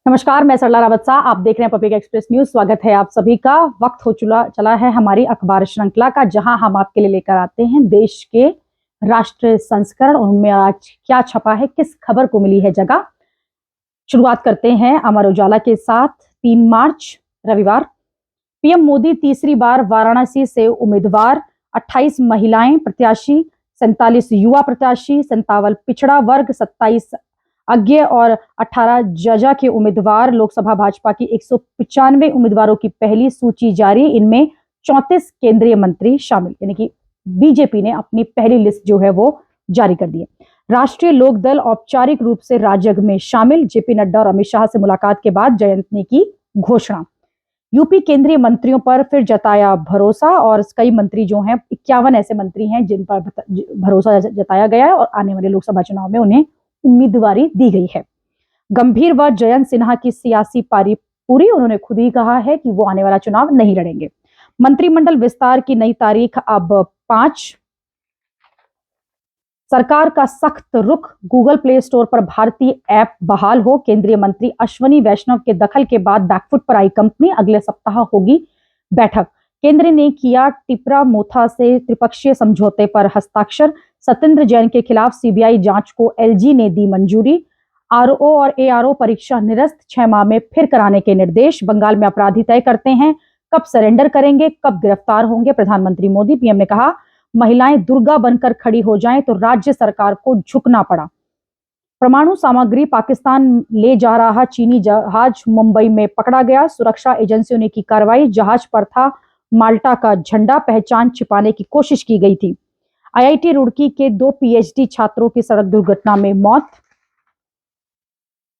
नमस्कार, मैं सरला रावत शाह। आप देख रहे हैं पब्लिक एक्सप्रेस न्यूज। स्वागत है आप सभी का। वक्त हो चला है हमारी अखबार श्रृंखला का, जहां हम आपके लिए लेकर आते हैं देश के राष्ट्रीय संस्करण। उनमें आज क्या छपा है, किस खबर को मिली है जगह। शुरुआत करते हैं अमर उजाला के साथ। 3 मार्च रविवार, पीएम मोदी तीसरी बार वाराणसी से उम्मीदवार। 28 महिलाएं प्रत्याशी, 47 युवा प्रत्याशी, 57 पिछड़ा वर्ग, 27 अज्ञ और 18 जजा के उम्मीदवार। लोकसभा भाजपा की 195 उम्मीदवारों की पहली सूची जारी। इनमें 34 केंद्रीय मंत्री शामिल, यानी कि बीजेपी ने अपनी पहली लिस्ट जो है वो जारी कर दी है। राष्ट्रीय लोकदल औपचारिक रूप से राजग में शामिल। जेपी नड्डा और अमित शाह से मुलाकात के बाद जयंत ने की घोषणा। यूपी केंद्रीय मंत्रियों पर फिर जताया भरोसा, और कई मंत्री जो हैं, 51 ऐसे मंत्री हैं जिन पर भरोसा जताया गया है और आने वाले लोकसभा चुनाव में उन्हें उम्मीदवारी दी गई है। गंभीर व जयंत सिन्हा की सियासी पारी पूरी। उन्होंने खुद ही कहा है कि वो आने वाला चुनाव नहीं लड़ेंगे। मंत्रिमंडल विस्तार की नई तारीख अब 5। सरकार का सख्त रुख। गूगल प्ले स्टोर पर भारतीय ऐप बहाल हो। केंद्रीय मंत्री अश्वनी वैष्णव के दखल के बाद बैकफुट पर आई कंपनी। अगले सप्ताह होगी बैठक। केंद्र ने किया टिपरा मोथा से त्रिपक्षीय समझौते पर हस्ताक्षर। सत्येंद्र जैन के खिलाफ सीबीआई जांच को एलजी ने दी मंजूरी। आरओ और एआरओ परीक्षा निरस्त, 6 माह में फिर कराने के निर्देश। बंगाल में अपराधी तय करते हैं कब सरेंडर करेंगे, कब गिरफ्तार होंगे प्रधानमंत्री मोदी। पीएम ने कहा, महिलाएं दुर्गा बनकर खड़ी हो जाएं तो राज्य सरकार को झुकना पड़ा। परमाणु सामग्री पाकिस्तान ले जा रहा चीनी जहाज मुंबई में पकड़ा गया। सुरक्षा एजेंसियों ने की कार्रवाई। जहाज पर था माल्टा का झंडा। पहचान छिपाने की कोशिश की गई थी। आईआईटी रुड़की के 2 पीएचडी छात्रों की सड़क दुर्घटना में मौत।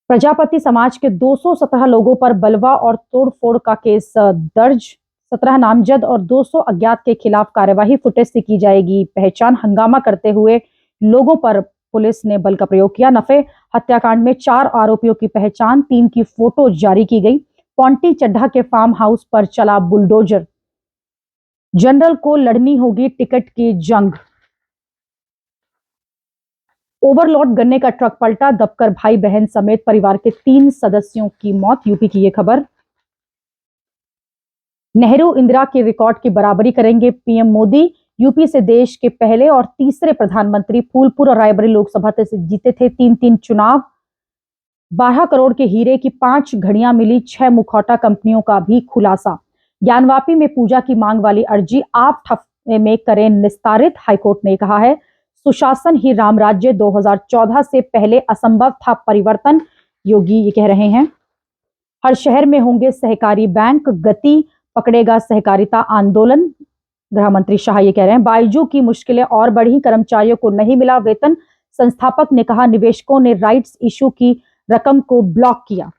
प्रजापति समाज के 217 लोगों पर बलवा और तोड़फोड़ का केस दर्ज। 17 नामजद और 200 अज्ञात के खिलाफ कार्यवाही। फुटेज से की जाएगी पहचान। हंगामा करते हुए लोगों पर पुलिस ने बल का प्रयोग किया। नफे हत्याकांड में 4 आरोपियों की पहचान, 3 की फोटो जारी की गई। पौंटी चड्ढा के फार्म हाउस पर चला बुलडोजर। जनरल को लड़नी होगी टिकट की जंग। ओवरलोड गन्ने का ट्रक पलटा, दबकर भाई बहन समेत परिवार के 3 सदस्यों की मौत। यूपी की यह खबर। नेहरू इंदिरा के रिकॉर्ड की बराबरी करेंगे पीएम मोदी। यूपी से देश के पहले और तीसरे प्रधानमंत्री। फूलपुर और रायबरेली लोकसभा से जीते थे 3-3 चुनाव। 12 करोड़ के हीरे की 5 घड़ियां मिली। 6 मुखौटा कंपनियों का भी खुलासा। ज्ञानवापी में पूजा की मांग वाली अर्जी 8 हफ्ते में करें निस्तारित। हाईकोर्ट ने कहा है, सुशासन ही राम राज्य। 2014 से पहले असंभव था परिवर्तन, योगी ये कह रहे हैं। हर शहर में होंगे सहकारी बैंक। गति पकड़ेगा सहकारिता आंदोलन, गृह मंत्री शाह ये कह रहे हैं। बायजू की मुश्किलें और बढ़ी, कर्मचारियों को नहीं मिला वेतन। संस्थापक ने कहा, निवेशकों ने राइट्स इशू की रकम को ब्लॉक किया।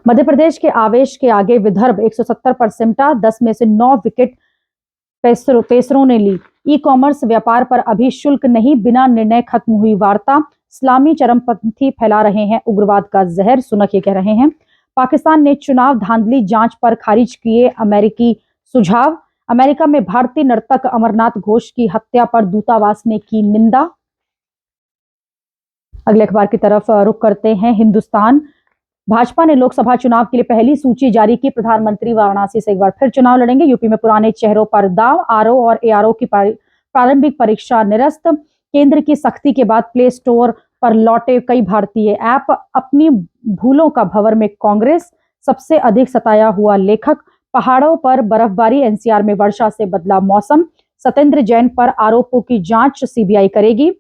मध्य प्रदेश के आवेश के आगे विदर्भ 170 पर सिमटा। 10 में से 9 विकेट पेसरों ने ली। ई कॉमर्स व्यापार पर अभी शुल्क नहीं, बिना निर्णय खत्म हुई वार्ता। इस्लामी चरमपंथी फैला रहे हैं उग्रवाद का जहर, सुनक ये कह रहे हैं। पाकिस्तान ने चुनाव धांधली जांच पर खारिज किए अमेरिकी सुझाव। अमेरिका में भारतीय नर्तक अमरनाथ घोष की हत्या पर दूतावास ने की निंदा। अगले अखबार की तरफ रुख करते हैं। हिंदुस्तान। भाजपा ने लोकसभा चुनाव के लिए पहली सूची जारी की। प्रधानमंत्री वाराणसी से एक बार फिर चुनाव लड़ेंगे। यूपी में पुराने चेहरों पर दांव। आरओ और एआरओ की प्रारंभिक परीक्षा निरस्त। केंद्र की सख्ती के बाद प्ले स्टोर पर लौटे कई भारतीय ऐप। अपनी भूलों का भंवर में कांग्रेस। सबसे अधिक सताया हुआ लेखक। पहाड़ों पर बर्फबारी। एनसीआर में वर्षा से बदला मौसम। सत्येंद्र जैन पर आरोपों की जांच सीबीआई करेगी।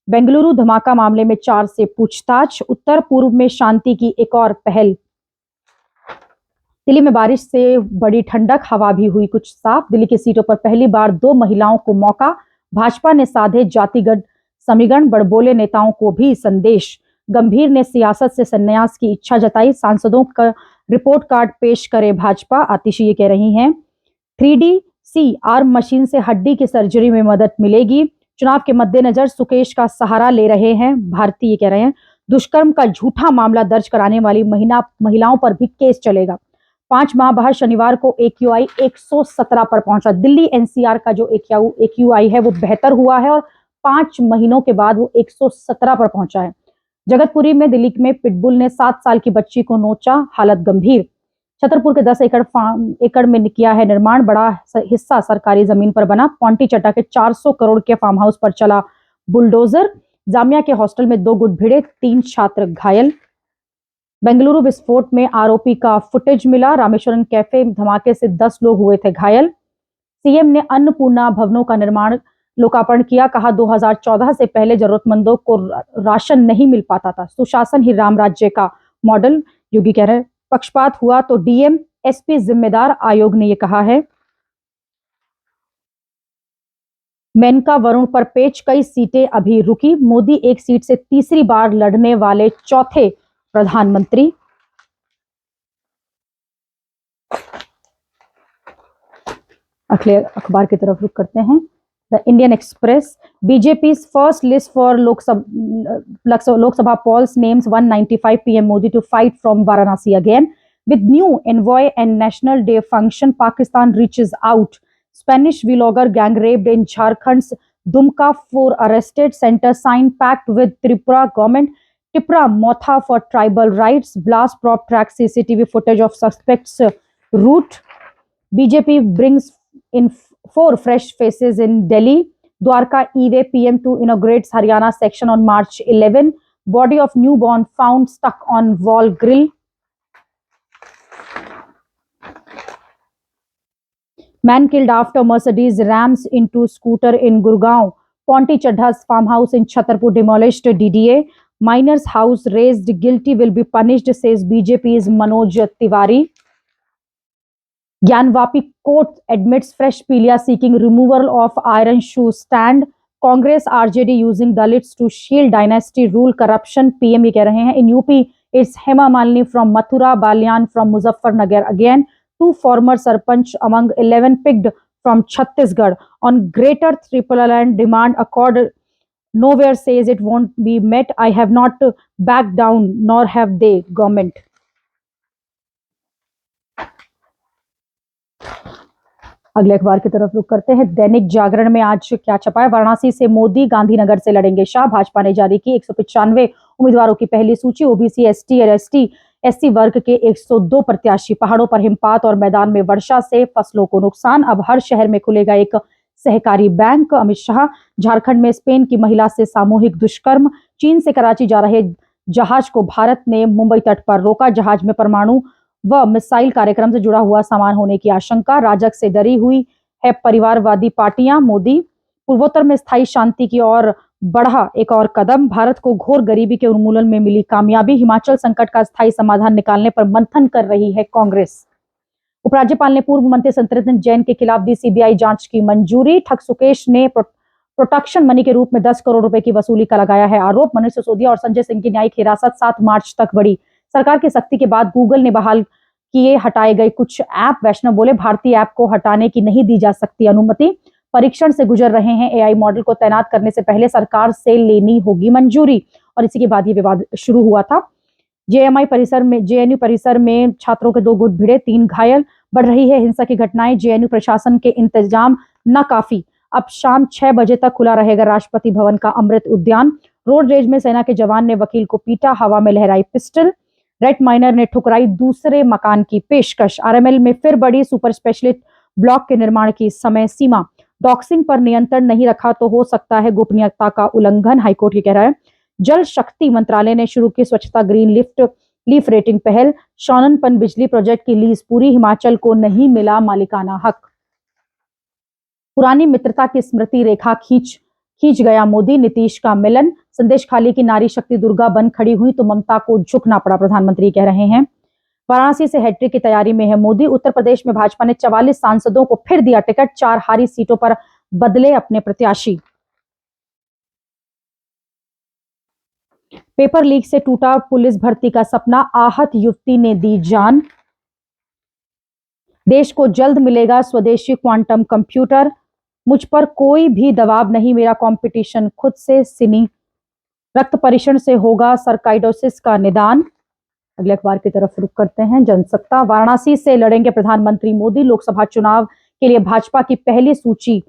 बेंगलुरु धमाका मामले में 4 से पूछताछ। उत्तर पूर्व में शांति की एक और पहल। दिल्ली में बारिश से बड़ी ठंडक, हवा भी हुई कुछ साफ। दिल्ली की सीटों पर पहली बार 2 महिलाओं को मौका। भाजपा ने साधे जातिगत समीकरण। बड़बोले नेताओं को भी संदेश। गंभीर ने सियासत से संन्यास की इच्छा जताई। सांसदों का रिपोर्ट कार्ड पेश करे भाजपा, आतिशी ये कह रही हैं। 3D आर्म मशीन से हड्डी की सर्जरी में मदद मिलेगी। चुनाव के मद्देनजर सुकेश का सहारा ले रहे हैं भारती ये कह रहे हैं। दुष्कर्म का झूठा मामला दर्ज कराने वाली महिलाओं पर भी केस चलेगा। 5 माह बाद शनिवार को AQI 117 पर पहुंचा। दिल्ली एनसीआर का जो AQI है वो बेहतर हुआ है और 5 महीनों के बाद वो 117 पर पहुंचा है। जगतपुरी में दिल्ली में पिटबुल ने 7 साल की बच्ची को नोचा, हालत गंभीर। छतरपुर के 10 एकड़ में किया है निर्माण, बड़ा हिस्सा सरकारी जमीन पर बना। पौंटी चट्टा के 400 करोड़ के फार्म हाउस पर चला बुलडोजर। जामिया के हॉस्टल में 2 गुट भिड़े, 3 छात्र घायल। बेंगलुरु विस्फोट में आरोपी का फुटेज मिला। रामेश्वरम कैफे धमाके से 10 लोग हुए थे घायल। सीएम ने अन्नपूर्णा भवनों का निर्माण लोकार्पण किया, कहा 2014 से पहले जरूरतमंदों को राशन नहीं मिल पाता था, सुशासन ही राम राज्य का मॉडल। योगी कह रहे हैं पक्षपात हुआ तो डीएम एसपी जिम्मेदार, आयोग ने यह कहा है। मेनका वरुण पर पेच, कई सीटें अभी रुकी। मोदी एक सीट से तीसरी बार लड़ने वाले चौथे प्रधानमंत्री। अगले अखबार की तरफ रुख करते हैं। The Indian express, BJP first list for Lok Sabha polls names 195 PM Modi to fight from Varanasi again. With new envoy and National Day function, Pakistan reaches out. Spanish vlogger gang raped in Jharkhand's Dumka, 4 arrested. Center sign pact with Tripura government. Tripura Motha for tribal rights. Blast prop track CCTV footage of suspects route. BJP brings in 4 fresh faces in Delhi. Dwarka e-way PM2 inaugurates Haryana section on March 11. Body of newborn found stuck on wall grill. Man killed after Mercedes rams into scooter in Gurgaon. Ponti Chadha's farmhouse in Chhatarpur demolished. DDA. Miner's house raised, guilty will be punished, says BJP's Manoj Tiwari. Gyanvapi court admits fresh Pilia seeking removal of iron shoe stand. Congress RJD using Dalits to shield dynasty rule corruption. PM ये कह रहे हैं। In UP, it's Hema Malini from Mathura, Balyan from Muzaffarnagar again. 2 former sarpanch among 11 picked from Chhattisgarh on Greater Tripoli demand accord. Nowhere says it won't be met. I have not backed down, nor have they, government. अगले अखबार की तरफ रुख करते हैं। दैनिक जागरण में आज क्या छपा है? वाराणसी से मोदी, गांधीनगर से लड़ेंगे शाह। भाजपा ने जारी की 195 उम्मीदवारों की पहली सूची। ओबीसी, एसटी और एससी वर्ग के 102 प्रत्याशी। पहाड़ों पर हिमपात और मैदान में वर्षा से फसलों को नुकसान। अब हर शहर में खुलेगा एक सहकारी बैंक। अमित शाह। झारखंड में स्पेन की महिला से सामूहिक दुष्कर्म। चीन से कराची जा रहे जहाज को भारत ने मुंबई तट पर रोका। जहाज में परमाणु व मिसाइल कार्यक्रम से जुड़ा हुआ सामान होने की आशंका। राजग से डरी हुई है परिवारवादी पार्टियां। मोदी। पूर्वोत्तर में स्थायी शांति की ओर बढ़ा एक और कदम। भारत को घोर गरीबी के उन्मूलन में मिली कामयाबी। हिमाचल संकट का स्थायी समाधान निकालने पर मंथन कर रही है कांग्रेस। उपराज्यपाल ने पूर्व मंत्री सत्येंद्र जैन के खिलाफ दी सीबीआई जांच की मंजूरी। ठग सुकेश ने प्रोटेक्शन मनी के रूप में 10 करोड़ रुपए की वसूली का लगाया है आरोप। मनीष सिसोदिया और संजय सिंह की न्यायिक हिरासत 7 मार्च तक बढ़ी। सरकार की सख्ती के बाद गूगल ने बहाल किए हटाए गए कुछ ऐप। वैष्णव बोले भारतीय ऐप को हटाने की नहीं दी जा सकती अनुमति। परीक्षण से गुजर रहे हैं एआई मॉडल को तैनात करने से पहले सरकार से लेनी होगी मंजूरी। और इसी के बाद ये विवाद शुरू हुआ था। जेएनयू परिसर में छात्रों के 2 गुट भिड़े, 3 घायल। बढ़ रही है हिंसा की घटनाएं। जेएनयू प्रशासन के इंतजाम नाकाफी। अब शाम 6 बजे तक खुला रहेगा राष्ट्रपति भवन का अमृत उद्यान। रोड रेज में सेना के जवान ने वकील को पीटा, हवा में लहराई पिस्टल। रेड माइनर ने ठुकराई दूसरे मकान की पेशकश। आरएमएल में फिर बड़ी सुपर स्पेशलिस्ट ब्लॉक के निर्माण की समय सीमा। डॉक्सिंग पर नियंत्रण नहीं रखा तो हो सकता है गोपनीयता का उल्लंघन, हाईकोर्ट ये कह रहा है। जल शक्ति मंत्रालय ने शुरू की स्वच्छता ग्रीन लीफ रेटिंग पहल। शौनन पन बिजली प्रोजेक्ट की लीज पूरी। हिमाचल को नहीं मिला मालिकाना हक। पुरानी मित्रता की स्मृति रेखा खींच गया मोदी। नीतीश का मिलन। संदेश खाली की नारी शक्ति दुर्गा बन खड़ी हुई तो ममता को झुकना पड़ा, प्रधानमंत्री कह रहे हैं। वाराणसी से हैट्रिक की तैयारी में है मोदी। उत्तर प्रदेश में भाजपा ने 44 सांसदों को फिर दिया टिकट। 4 हारी सीटों पर बदले अपने प्रत्याशी। पेपर लीक से टूटा पुलिस भर्ती का सपना। आहत युवती ने दी जान। देश को जल्द मिलेगा स्वदेशी क्वांटम कंप्यूटर। मुझ पर कोई भी दबाव नहीं, मेरा कंपटीशन खुद से। सिनी। रक्त परीक्षण से होगा सर्काइडोसिस का निदान। अगले अखबार की तरफ रुख करते हैं। जनसत्ता। वाराणसी से लड़ेंगे प्रधानमंत्री मोदी। लोकसभा चुनाव के लिए भाजपा की पहली सूची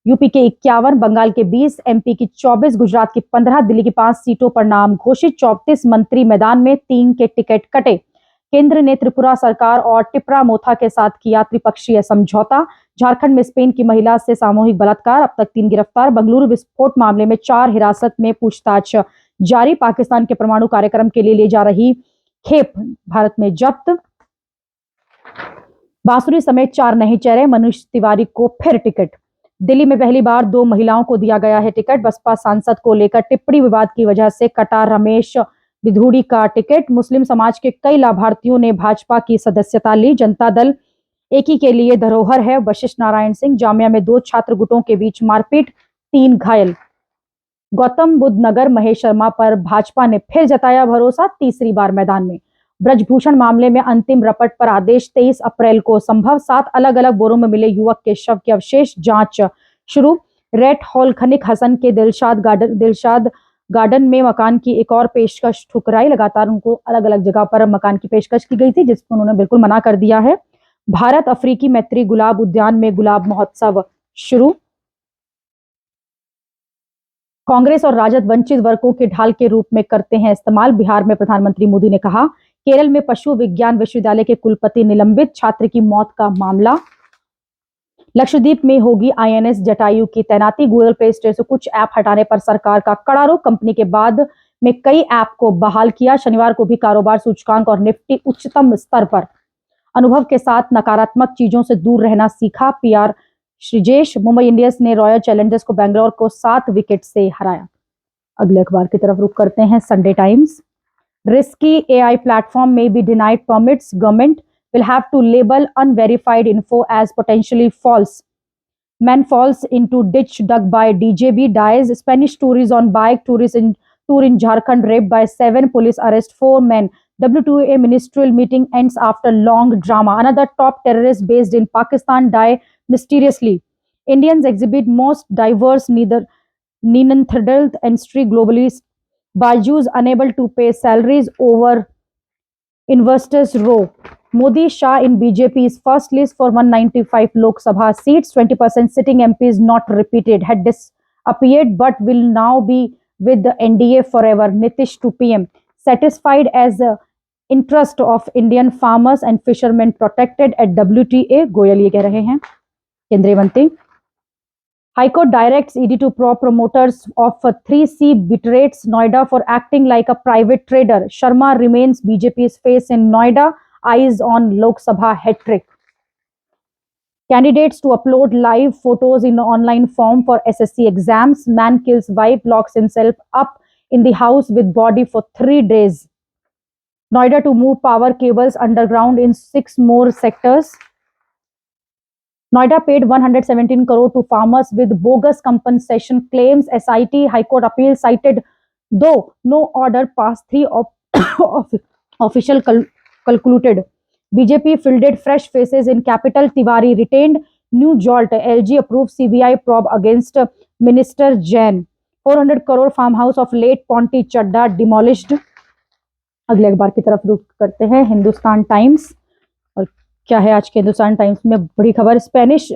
यूपी के 51, बंगाल के 20, एमपी की 24, गुजरात की 15, दिल्ली की 5 सीटों पर नाम घोषित। 34 मंत्री मैदान में, 3 के टिकट कटे। केंद्र ने त्रिपुरा सरकार और टिपरा मोथा के साथ किया त्रिपक्षीय समझौता। झारखंड में स्पेन की महिला से सामूहिक बलात्कार, अब तक 3 गिरफ्तार। बेंगलुरु विस्फोट मामले में 4 हिरासत में, पूछताछ जारी। पाकिस्तान के परमाणु कार्यक्रम के लिए ले जा रही खेप भारत में जब्त। बांसुरी समेत 4 नए चेहरे, मनोज तिवारी को फिर टिकट। दिल्ली में पहली बार 2 महिलाओं को दिया गया है टिकट। बसपा सांसद को लेकर टिप्पणी विवाद की वजह से कटा रमेश बिधूड़ी का टिकट। मुस्लिम समाज के कई लाभार्थियों ने भाजपा की सदस्यता ली। जनता दल एकी के लिए धरोहर है। वशिष्ठ नारायण सिंह। जामिया में 2 छात्र गुटों के बीच मारपीट, 3 घायल। गौतम बुद्ध नगर, महेश शर्मा पर भाजपा ने फिर जताया भरोसा, तीसरी बार मैदान में। ब्रजभूषण मामले में अंतिम रपट पर आदेश 23 अप्रैल को संभव। 7 अलग अलग बोरों में मिले युवक के शव के अवशेष, जांच शुरू। रेट हॉल खनिक हसन के दिलशाद गार्डन में मकान की एक और पेशकश ठुकराई। लगातार उनको अलग अलग जगह पर मकान की पेशकश की गई थी, जिसको उन्होंने बिल्कुल मना कर दिया है। भारत अफ्रीकी मैत्री गुलाब उद्यान में गुलाब महोत्सव शुरू। कांग्रेस और राजद वंचित वर्गों के ढाल के रूप में करते हैं इस्तेमाल। बिहार में प्रधानमंत्री मोदी ने कहा। केरल में पशु विज्ञान विश्वविद्यालय के कुलपति निलंबित, छात्र की मौत का मामला। लक्षद्वीप में होगी आईएनएस जटायु की तैनाती। गूगल प्ले स्टोर से कुछ ऐप हटाने पर सरकार का कड़ा रुख। कंपनी के बाद में कई ऐप को बहाल किया। शनिवार को भी कारोबार सूचकांक और निफ्टी उच्चतम स्तर पर। अनुभव के साथ नकारात्मक चीजों से दूर रहना सीखा पीआर श्रीजेश। मुंबई इंडियंस ने रॉयल चैलेंजर्स को बेंगलोर को 7 विकेट से हराया। अगले अखबार की तरफ रुख करते हैं। Sunday times. Risky AI platform may be denied permits. Government will have to label unverified info as potentially false. Man falls into ditch dug by DJB, dies. Spanish tourist on bike tour in Jharkhand raped by 7. Police arrest 4 men. W2A ministerial meeting ends after long drama. Another top terrorist based in Pakistan die mysteriously. Indians exhibit most diverse Neanderthal ancestry globally. Baijus unable to pay salaries over investors' row. Modi Shah in BJP's first list for 195 Lok Sabha seats. 20% sitting MPs not repeated. Had disappeared but will now be with the NDA forever. Nitish to PM. Satisfied as the interest of Indian farmers and fishermen protected at WTA. Goyal ये कह रहे हैं केंद्रीय मंत्री। High Court directs ED to probe promoters of 3C Bitrates Noida for acting like a private trader. Sharma remains BJP's face in Noida. Eyes on Lok Sabha hat-trick. Candidates to upload live photos in online form for SSC exams. Man kills wife, locks himself up in the house with body for 3 days. Noida to move power cables underground in 6 more sectors. Noida paid 117 crore to farmers with bogus compensation claims. SIT High Court appeal cited, though no order passed. 3 official concluded. BJP fielded fresh faces in capital. Tiwari retained. New jolt. LG approved CBI probe against Minister Jain. 400 crore farmhouse of late Ponti Chadda demolished. अगले अखबार की तरफ रुख करते हैं। Hindustan times. और क्या है आज के हिंदुस्तान टाइम्स में बड़ी खबर। Spanish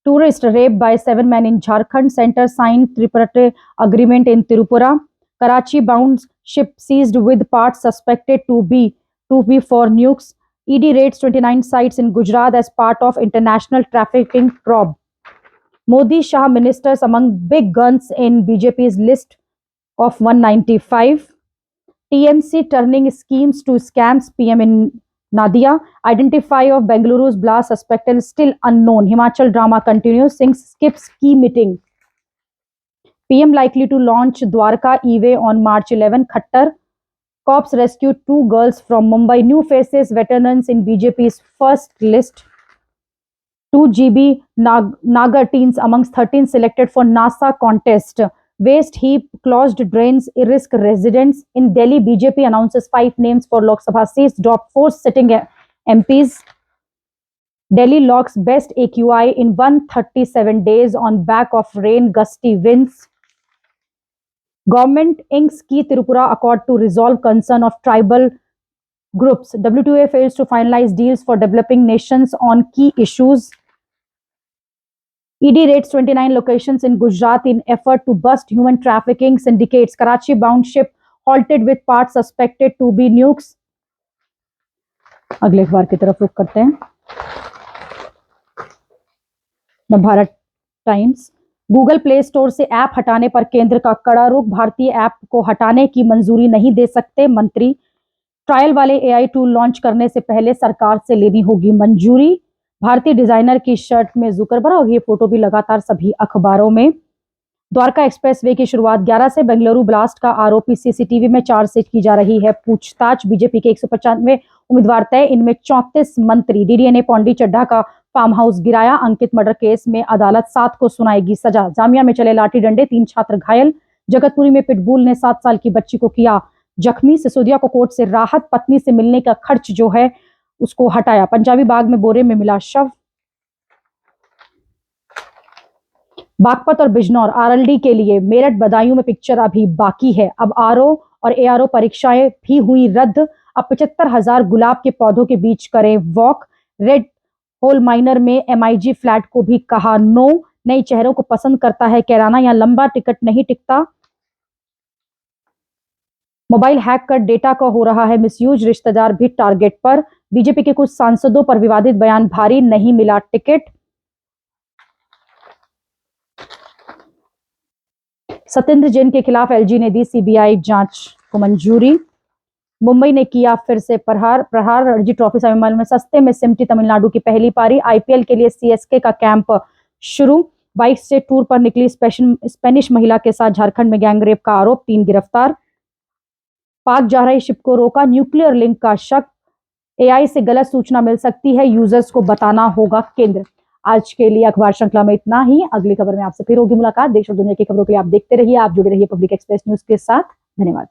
tourist rape by 7 men in Jharkhand. Center signed tripartite agreement in Tripura. Karachi bound ship seized with parts suspected to be for nukes. ED raids 29 sites in Gujarat as part of international trafficking probe. Modi Shah ministers among big guns in BJP's list of 195. TMC turning schemes to scams. PM in Nadia. Identify of Bengaluru's blast suspected still unknown. Himachal drama continues. Singh skips key meeting. PM likely to launch Dwarka e-way on March 11. Khattar. Cops rescued 2 girls from Mumbai. New faces, veterans in BJP's first list. 2 GB Nagar teens amongst 13 selected for NASA contest. Waste heap, closed drains, risk residents. In Delhi, BJP announces 5 names for Lok Sabha seats. Drop 4 sitting MPs. Delhi locks best AQI in 137 days on back of rain, gusty winds. Government inks key Tripura accord to resolve concern of tribal groups. WTO fails to finalize deals for developing nations on key issues. ED raids 29 locations in Gujarat in effort to bust human trafficking syndicates. Karachi bound ship halted with parts suspected to be nukes. अगले अखबार की तरफ रुख करते हैं। Bharat times. Google play store से app हटाने पर केंद्र का कड़ा रुख। भारतीय ऐप को हटाने की मंजूरी नहीं दे सकते मंत्री। ट्रायल वाले AI टूल लॉन्च करने से पहले सरकार से लेनी होगी मंजूरी। भारतीय डिजाइनर की शर्ट में जुकरबर्ग, और ये फोटो भी लगातार सभी अखबारों में। द्वारका एक्सप्रेसवे की शुरुआत 11 से। बेंगलुरु ब्लास्ट का आरोपी CCTV में 4 से की जा रही है पूछताछ। बीजेपी के 195 उम्मीदवार तय, इनमें 34 मंत्री। DDA ने पौंडी चड्ढा का फार्म हाउस गिराया। अंकित मर्डर केस में अदालत 7 को सुनाएगी सजा। जामिया में चले लाठी डंडे, 3 छात्र घायल। जगतपुरी में पिटबुल ने 7 साल की बच्ची को किया जख्मी। सिसोदिया को कोर्ट से राहत, पत्नी से मिलने का खर्च जो है उसको हटाया। पंजाबी बाग में बोरे में मिला शव। बागपत और बिजनौर RLD के लिए मेरठ बदायूं में पिक्चर अभी बाकी है। अब RO और ARO परीक्षाएं भी हुई रद्द। अब 75,000 गुलाब के पौधों के बीच करें वॉक। रेड होल माइनर में MIG फ्लैट को भी कहा नो। नई चेहरों को पसंद करता है कैराना, या लंबा टिकट नहीं टिकता। मोबाइल हैक कर डेटा का हो रहा है मिसयूज, रिश्तेदार भी टारगेट पर। बीजेपी के कुछ सांसदों पर विवादित बयान भारी, नहीं मिला टिकट। सत्येंद्र जैन के खिलाफ LG ने दी CBI जांच को मंजूरी। मुंबई ने किया फिर से प्रहार। रणजी ट्रॉफी सेमीफाइनल में सस्ते में सिमटी तमिलनाडु की पहली पारी। IPL के लिए CSK का कैंप शुरू। बाइक से टूर पर निकली स्पेनिश महिला के साथ झारखंड में गैंगरेप का आरोप, 3 गिरफ्तार। पाक जा रही शिप को रोका, न्यूक्लियर लिंक का शक। AI से गलत सूचना मिल सकती है, यूजर्स को बताना होगा केंद्र। आज के लिए अखबार श्रृंखला में इतना ही। अगली खबर में आपसे फिर होगी मुलाकात। देश और दुनिया की खबरों के लिए आप देखते रहिए, आप जुड़े रहिए पब्लिक एक्सप्रेस न्यूज के साथ। धन्यवाद।